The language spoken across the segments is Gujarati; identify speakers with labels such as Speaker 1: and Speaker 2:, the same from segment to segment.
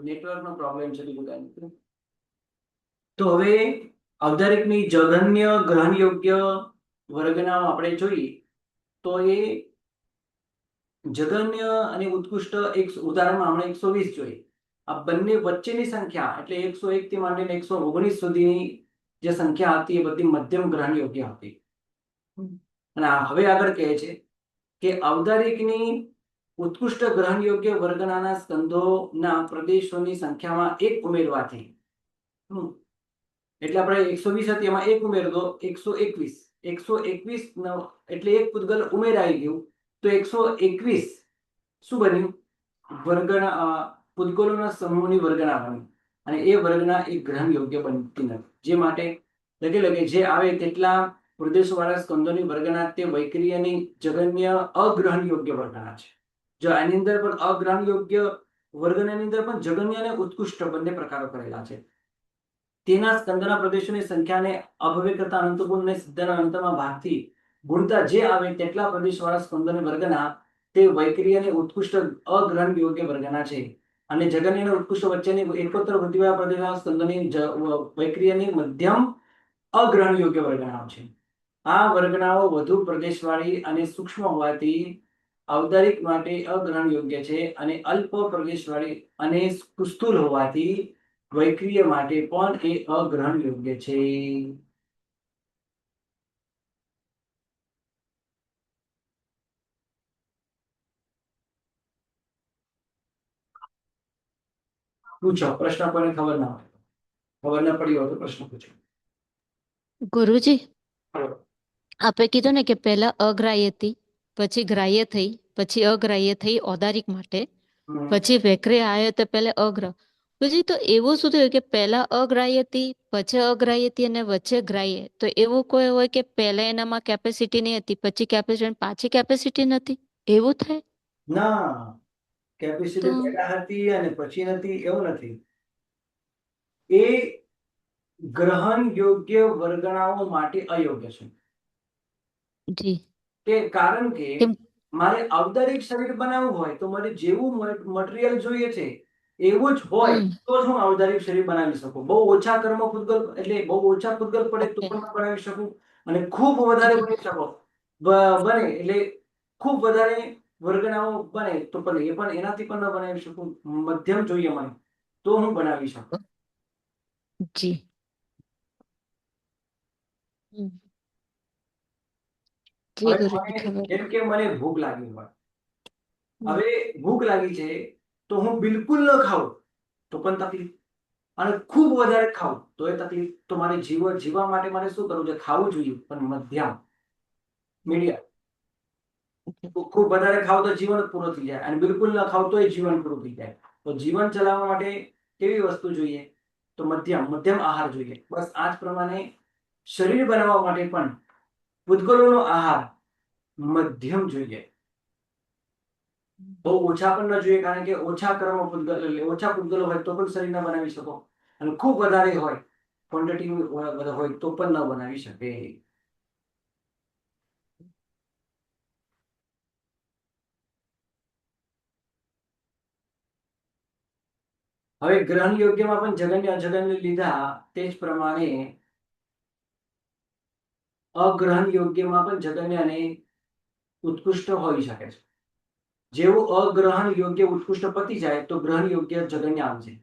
Speaker 1: નેટવર્કનો પ્રોબ્લેમ છે બીજું કાંઈ નથી. તો હવે અવધારિકની જઘન્ય ગ્રહણ યોગ્ય વર્ગના આપણે જોઈએ તો એ જઘન્ય અને ઉત્કૃષ્ટ એક ઉદાહરણમાં આપણે 120 જોઈએ. આ બંને વચ્ચેની સંખ્યા એટલે 101 થી માંડીને 119 સુધીની જે સંખ્યા હતી એ બધી મધ્યમ ગ્રહણ યોગ્ય હતી. અને હવે આગળ કહે છે કે અવધારિકની ઉત્કૃષ્ટ ગ્રહણ યોગ્ય વર્ગના સ્કંધોના પ્રદેશોની સંખ્યામાં એક ઉમેરવાથી એટલે આપણે 120 હતી એમાં એક ઉમેર દો 121 એટલે એક પૂતગલ ઉમેરાઈ ગયું તો 121 શું બન્યું વર્ગના પૂતગલોના સમૂહની વર્ગના બન્યું અને એ વર્ગના એક ગ્રહણ યોગ્ય બનતી નથી. જે માટે લગે જે આવે તેટલા પ્રદેશવાળા સ્કંદોની વર્ગના તે વૈક્રિયની જઘન્ય અગ્રહણ યોગ્ય વર્ગના છે. જો આની અંદર પણ અગ્રહણ યોગ્ય વર્ગની અંદર પણ જઘન્ય અને ઉત્કૃષ્ટ બંને પ્રકારો કરેલા છે. તેના સ્કંદના પ્રદેશોની સંખ્યાને અભવ્ય કરતા અનંતપૂર્ણ અને સિદ્ધના અંતમાં ભાગથી ગુણતા જે આવે તેટલા પ્રદેશવાળા સ્કંદોની વર્ગના તે વૈક્રિય અને ઉત્કૃષ્ટ અગ્રહણ યોગ્ય વર્ગના છે. અને જઘન્ય અને ઉત્કૃષ્ટ વચ્ચેની એકોત્તર વૃદ્ધિવાળા પ્રદેશવાળા સ્કંદોની વૈક્રિયની મધ્યમ અગ્રહણ યોગ્ય વર્ગનાઓ છે. આ વર્ગનાઓ વધુ પ્રદેશવાળી અને સૂક્ષ્મ હોવાથી ઔદારિક માટે અગ્રહણ યોગ્ય છે અને અલ્પ પ્રદેશવાળી અને સ્થૂળ હોવાથી વૈક્રિય માટે પણ એ અગ્રહણ યોગ્ય છે. પૂછો પ્રશ્ન, કોઈને ખબર ના હોય, ખબર ના પડી હોય તો પ્રશ્ન પૂછો.
Speaker 2: ગુરુજી, આપે કીધું ને કે પહેલા અગ્રાહ્ય હતી, પછી ગ્રાહ્ય થઈ, પછી અગ્રાહ્ય થઈ ઔદારિક માટે, પછી વૈક્રિય આવ્યો તો પહેલા અગ્ર. પછી તો એવું શું થયું કે પહેલા અગ્રાહ્ય હતી, પછી અગ્રાહ્ય હતી અને વચ્ચે ગ્રાહ્ય? તો એવું કોઈ હોય કે પહેલા એનામાં કેપેસિટી નહીં હતી, પછી કેપેસિટી, પાછી કેપેસિટી નથી, એવું થાય?
Speaker 1: ના, કેપેસિટી પહેલા હતી અને પછી નથી એવું નથી. એ ગ્રહણ યોગ્ય વર્ગણાઓ માટે અયોગ્ય છે.
Speaker 2: જી.
Speaker 1: કે કારણ કે મારે ઔદારિક શરીર બનાવવું હોય તો મારે જેવું મટીરીયલ જોઈએ છે એવું જ હોય તો જ હું ઔદારિક શરીર બનાવી શકું. બહુ ઓછા કર્મ પૂતગલ એટલે બહુ ઓછા પૂતગલ પડે તો પણ બનાવી શકું અને ખૂબ વધારે બની શકો બને એટલે ખૂબ વધારે વર્ગણાઓ બને તો પણ એ પણ એનાથી પણ ન બનાવી શકું. મધ્યમ જોઈએ મને તો હું બનાવી શકું.
Speaker 2: જી.
Speaker 1: જેમ કે મને ભૂખ લાગી હોય, હવે ભૂખ લાગી છે તો હું બિલકુલ ન ખાઉં તો પણ તકલીફ, અને ખૂબ વધારે ખાઉં તો એ તકલીફ. તો મારે જીવવા માટે મારે શું કરવું છે? ખાવું જોઈએ પણ મધ્યમ, મીડિયમ. ખૂબ વધારે ખાવ તો જીવન પૂરું થઈ જાય અને બિલકુલ ન ખાવ તો જીવન પૂરું થઈ જાય. તો જીવન ચલાવવા માટે કેવી વસ્તુ જોઈએ? તો મધ્યમ આહાર જોઈએ. બસ આ જ પ્રમાણે શરીર બનાવવા માટે પણ પૂતગલોનો આહાર મધ્યમ જોઈએ. બહુ ઓછા પણ ન જોઈએ, કારણ કે ઓછા કર્મ ઓછા પૂતગલો હોય તો પણ શરીર ન બનાવી શકો અને ખૂબ વધારે હોય ક્વોન્ટિટી હોય તો પણ ન બનાવી શકે. હવે ગ્રહણ યોગ્યમાં પણ જઘન્ય અજઘન્ય લીધા તે જ પ્રમાણે અગ્રહણ યોગ્યમાં પણ જઘન્ય અને ઉત્કૃષ્ટ હોઈ શકે છે. જેવું અગ્રહણ યોગ્ય ઉત્કૃષ્ટ પતી જાય તો ગ્રહણ યોગ્ય જઘન્ય આવશે.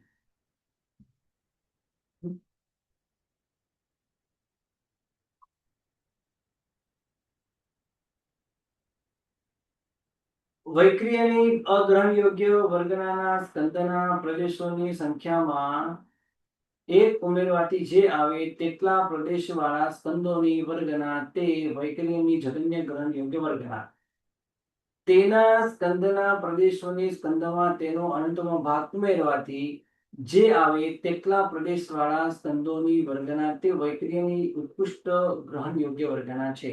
Speaker 1: વૈક્રિયની અગ્રહણ યોગ્ય વર્ગના સ્કંદના પ્રદેશોની સંખ્યામાં એક ઉમેરવાથી જે આવે તેટલા પ્રદેશવાળા સ્કંદોની વર્ગના તે વૈક્રિયની જઘન્ય ગ્રહણ યોગ્ય વર્ગના તેના સ્કંદના પ્રદેશોની સ્કંદમાં તેનો અનંતમાં ભાગ ઉમેરવાથી જે આવે તેટલા પ્રદેશવાળા સ્કંદોની વર્ગના તે વૈક્રિયની ઉત્કૃષ્ટ ગ્રહણ યોગ્ય વર્ગના છે.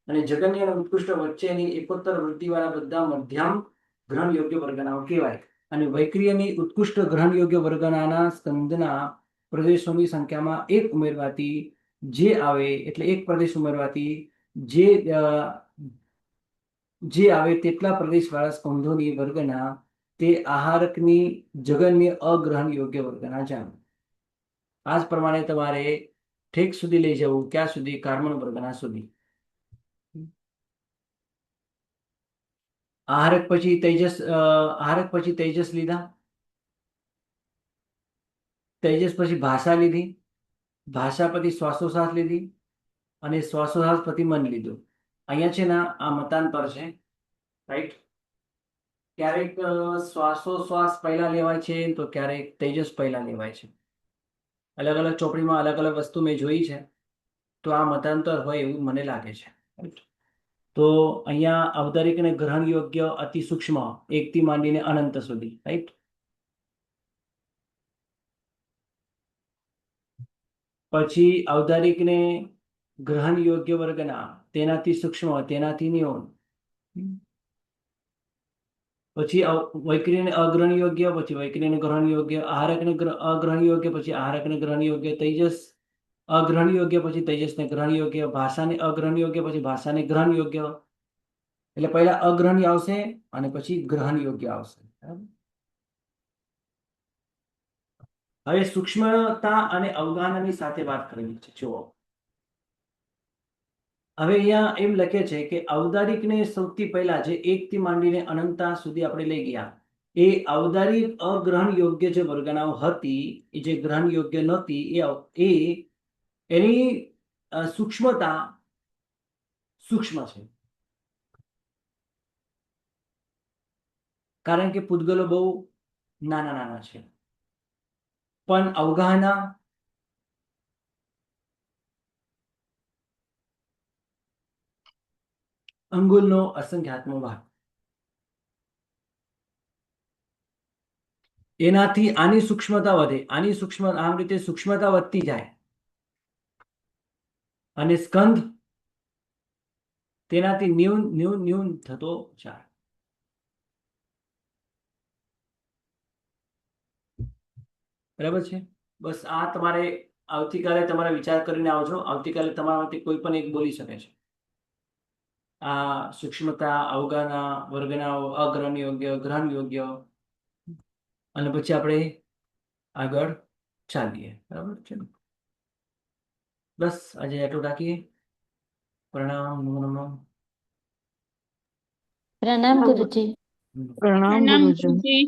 Speaker 1: અને જઘન્ય અને ઉત્કૃષ્ટ વચ્ચેની એકોત્તર વૃદ્ધિવાળા બધા મધ્યમ ગ્રહણ યોગ્ય વર્ગનાઓ કહેવાય. અને વૈક્રિયની ઉત્કૃષ્ટ ગ્રહણ યોગ્ય વર્ગનાના સ્કંદના પ્રદેશોની સંખ્યામાં એક ઉમેરવાથી જે આવે એટલે એક પ્રદેશ ઉમેરવાથી જે આવે તેટલા પ્રદેશવાળા સ્કંધોની વર્ગના તે આહારકની જગનની અગ્રહણ યોગ્ય વર્ગના જાણો. આ જ પ્રમાણે તમારે ઠેક સુધી લઈ જવું. ક્યાં સુધી? કાર્બન વર્ગના સુધી. આહારક પછી તેજસ લીધા. તેજસ પછી ભાષા લીધી. ભાષા પછી શ્વાસોશ્વાસ લીધી અને શ્વાસોશ્વાસ પછી મન લીધું. અહીંયા છે ને આ મતાંતર છે, રાઈટ. ક્યારેક શ્વાસોશ્વાસ પહેલા લેવાય છે તો ક્યારેક તેજસ પહેલા લેવાય છે. અલગ અલગ ચોપડીમાં અલગ અલગ વસ્તુ મેં જોઈ છે, તો આ મતાંતર હોય એવું મને લાગે છે, રાઈટ. તો અહીંયા ઔદારિક અને ગ્રહણ યોગ્ય અતિ સૂક્ષ્મ, એકથી માંડીને અનંત સુધી, રાઈટ. પછી ઔદારિકને ગ્રહણ યોગ્ય વર્ગના, તેનાથી સૂક્ષ્મ, તેનાથી ન્યૂન. પછી વૈક્રિયને અગ્રહણ યોગ્ય, પછી વૈક્રિયને ગ્રહણ યોગ્ય, આહારકને અગ્રહણ યોગ્ય, પછી આહારકને ગ્રહણ યોગ્ય, તેજસ અગ્રહણ યોગ્ય, પછી તેજસને ગ્રહણ યોગ્ય, ભાષાને અગ્રહણ યોગ્ય, પછી ભાષાને ગ્રહણ યોગ્ય. એટલે પહેલા અગ્રહણી આવશે અને પછી ગ્રહણ યોગ્ય આવશે, બરાબર. હવે સૂક્ષ્મતા અને અવગાહનની સાથે વાત કરવી છે. જુઓ, હવે અહીંયા એમ લખે છે કે ઔદારિકને સૌથી પહેલા જે એકથી માંડીને અનંતા સુધી આપણે લઈ ગયા, એ ઔદારિક અગ્રહણ યોગ્ય જે વર્ગનાઓ હતી, એ જે ગ્રહણ યોગ્ય નહોતી, એ એની સૂક્ષ્મતા સૂક્ષ્મ છે. કારણ કે પૂતગલો બહુ નાના નાના છે. પણ અવગાહના અંગુલનો અસંખ્યાતમો ભાગ, એનાથી આની સૂક્ષ્મતા વધે. આમ રીતે સૂક્ષ્મતા વધતી જાય અને સ્કંદ તેનાથી ન્યૂન ન્યૂન ન્યૂન થતો જાય. બરાબર છે. બસ આ તમારે આવતીકાલે તમારે વિચાર કરીને આવજો. આવતીકાલે તમારામાંથી કોઈ પણ એક બોલી શકે છે. આ સૂક્ષ્મતા, અવગાહના, વર્ગના, અગ્રહણ યોગ્ય, ગ્રહણ યોગ્ય, અને પછી આપણે આગળ ચાલીએ. બરાબર છે. બસ આજે એટલું રાખીએ. પ્રણામ. નમો નમઃ.
Speaker 2: પ્રણામ ગુરુજી.
Speaker 3: પ્રણામ
Speaker 4: પ્રણામ
Speaker 3: ગુરુજી.
Speaker 4: ગુરુજી.